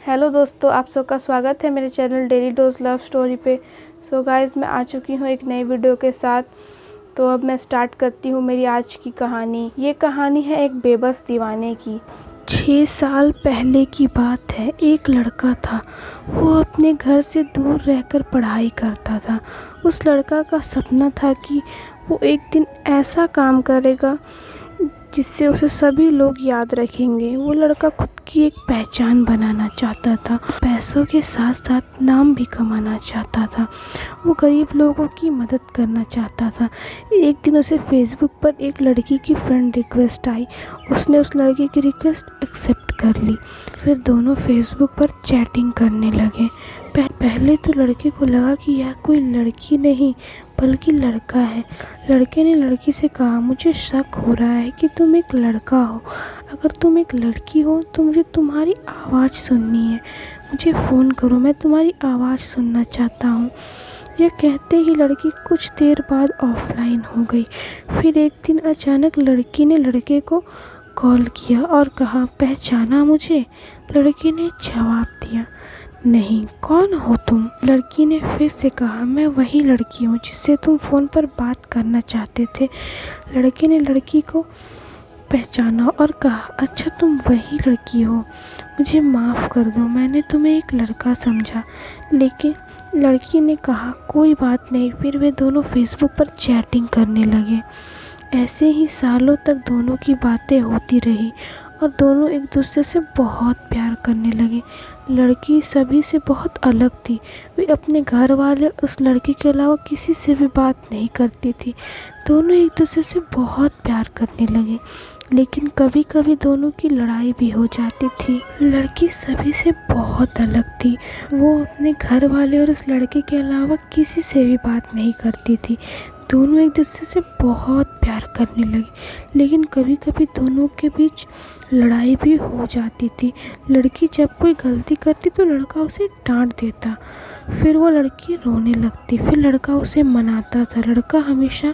Hello दोस्तों, आप सबका स्वागत है मेरे channel daily dose love story पे। सो गाइस, मैं आ चुकी हूँ एक नई वीडियो के साथ। तो अब मैं स्टार्ट करती हूँ मेरी आज की कहानी। ये कहानी है एक बेबस दीवाने की। 6 साल पहले की बात है। एक लड़का था, वो अपने घर से दूर रहकर पढ़ाई करता था। उस लड़का का सपना था कि वो एक दिन ऐसा काम करेगा जिससे उसे सभी लोग याद रखेंगे। वो लड़का खुद की एक पहचान बनाना चाहता था, पैसों के साथ साथ नाम भी कमाना चाहता था। वो गरीब लोगों की मदद करना चाहता था। एक दिन उसे फेसबुक पर एक लड़की की फ्रेंड रिक्वेस्ट आई। उसने उस लड़की की रिक्वेस्ट एक्सेप्ट कर ली। फिर दोनों फेसबुक पर चैटिंग करने लगे। पहले तो लड़के को लगा कि यह कोई लड़की नहीं बल्कि लड़का है। लड़के ने लड़की से कहा, मुझे शक हो रहा है कि तुम एक लड़का हो। अगर तुम एक लड़की हो तो मुझे तुम्हारी आवाज़ सुननी है। मुझे फ़ोन करो, मैं तुम्हारी आवाज़ सुनना चाहता हूँ। यह कहते ही लड़की कुछ देर बाद ऑफलाइन हो गई। फिर एक दिन अचानक लड़की ने लड़के को कॉल किया और कहा, पहचाना मुझे? लड़के ने जवाब दिया, नहीं, कौन हो तुम? लड़की ने फिर से कहा, मैं वही लड़की हूँ जिससे तुम फ़ोन पर बात करना चाहते थे। लड़के ने लड़की को पहचाना और कहा, अच्छा तुम वही लड़की हो, मुझे माफ़ कर दो, मैंने तुम्हें एक लड़का समझा। लेकिन लड़की ने कहा, कोई बात नहीं। फिर वे दोनों फेसबुक पर चैटिंग करने लगे। ऐसे ही सालों तक दोनों की बातें होती रही और दोनों एक दूसरे से बहुत प्यार करने लगे। लड़की सभी से बहुत अलग थी। वे अपने घर वाले उस लड़के के अलावा किसी से भी बात नहीं करती थी। दोनों एक दूसरे से बहुत प्यार करने लगे, लेकिन कभी कभी दोनों की लड़ाई भी हो जाती थी। लड़की सभी से बहुत अलग थी। वो अपने घर वाले और उस लड़के के अलावा किसी से भी बात नहीं करती थी। दोनों एक दूसरे से बहुत प्यार करने लगे, लेकिन कभी कभी दोनों के बीच लड़ाई भी हो जाती थी। लड़की जब कोई गलती करती तो लड़का उसे डांट देता, फिर वो लड़की रोने लगती, फिर लड़का उसे मनाता था। लड़का हमेशा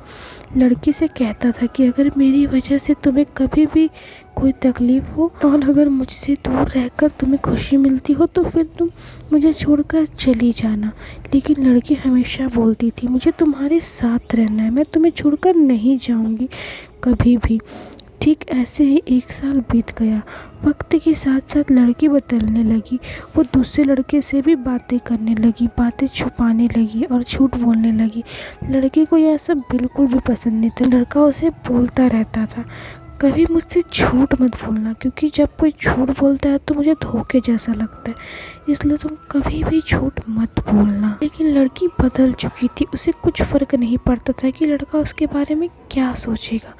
लड़की से कहता था कि अगर मेरी वजह से तुम्हें कभी भी कोई तकलीफ़ हो और अगर मुझसे दूर रहकर तुम्हें खुशी मिलती हो तो फिर तुम मुझे छोड़कर चली जाना। लेकिन लड़की हमेशा बोलती थी, मुझे तुम्हारे साथ रहना है, मैं तुम्हें छोड़कर नहीं जाऊंगी कभी भी। ठीक ऐसे ही 1 साल बीत गया। वक्त के साथ साथ लड़की बदलने लगी। वो दूसरे लड़के से भी बातें करने लगी, बातें छुपाने लगी और झूठ बोलने लगी। लड़के को यह सब बिल्कुल भी पसंद नहीं था। लड़का उसे बोलता रहता था, कभी मुझसे झूठ मत बोलना, क्योंकि जब कोई झूठ बोलता है तो मुझे धोखे जैसा लगता है, इसलिए तुम कभी भी झूठ मत बोलना। लेकिन लड़की बदल चुकी थी। उसे कुछ फ़र्क नहीं पड़ता था कि लड़का उसके बारे में क्या सोचेगा।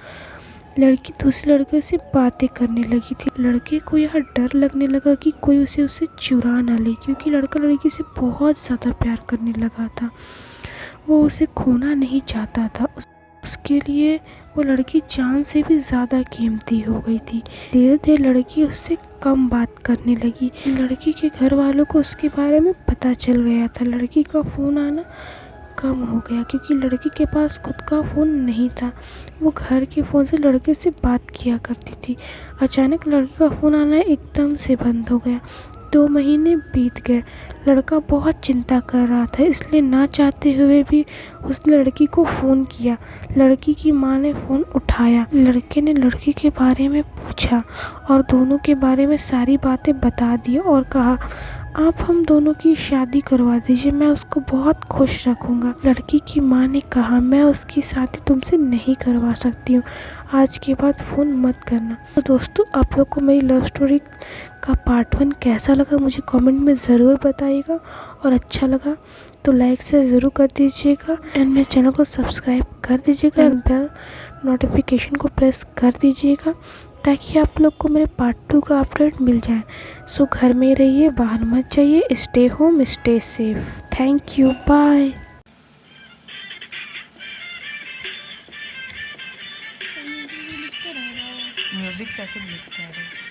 लड़की दूसरे लड़के से बातें करने लगी थी। लड़के को यह डर लगने लगा कि कोई उसे चुरा ना ले, क्योंकि लड़का लड़की से बहुत ज़्यादा प्यार करने लगा था। वो उसे खोना नहीं चाहता था। उसके लिए वो लड़की जान से भी ज़्यादा कीमती हो गई थी। धीरे धीरे लड़की उससे कम बात करने लगी। लड़की के घर वालों को उसके बारे में पता चल गया था। लड़की का फ़ोन आना कम हो गया क्योंकि लड़की के पास खुद का फ़ोन नहीं था। वो घर के फ़ोन से लड़के से बात किया करती थी। अचानक लड़की का फ़ोन आना एकदम से बंद हो गया। 2 महीने बीत गए। लड़का बहुत चिंता कर रहा था, इसलिए ना चाहते हुए भी उसने लड़की को फ़ोन किया। लड़की की माँ ने फ़ोन उठाया। लड़के ने लड़की के बारे में पूछा और दोनों के बारे में सारी बातें बता दी और कहा, आप हम दोनों की शादी करवा दीजिए, मैं उसको बहुत खुश रखूँगा। लड़की की माँ ने कहा, मैं उसकी शादी तुमसे नहीं करवा सकती हूँ, आज के बाद फ़ोन मत करना। तो दोस्तों, आप लोग को मेरी लव स्टोरी का पार्ट 1 कैसा लगा मुझे कमेंट में ज़रूर बताइएगा, और अच्छा लगा तो लाइक से ज़रूर कर दीजिएगा एंड मेरे चैनल को सब्सक्राइब कर दीजिएगा एंड बेल नोटिफिकेशन को प्रेस कर दीजिएगा ताकि आप लोग को मेरे पार्ट 2 का अपडेट मिल जाए। सो घर में रहिए, बाहर मत जाइए, stay home, stay safe. Thank you, bye. Music कैसे मिक्स कर रहे हैं?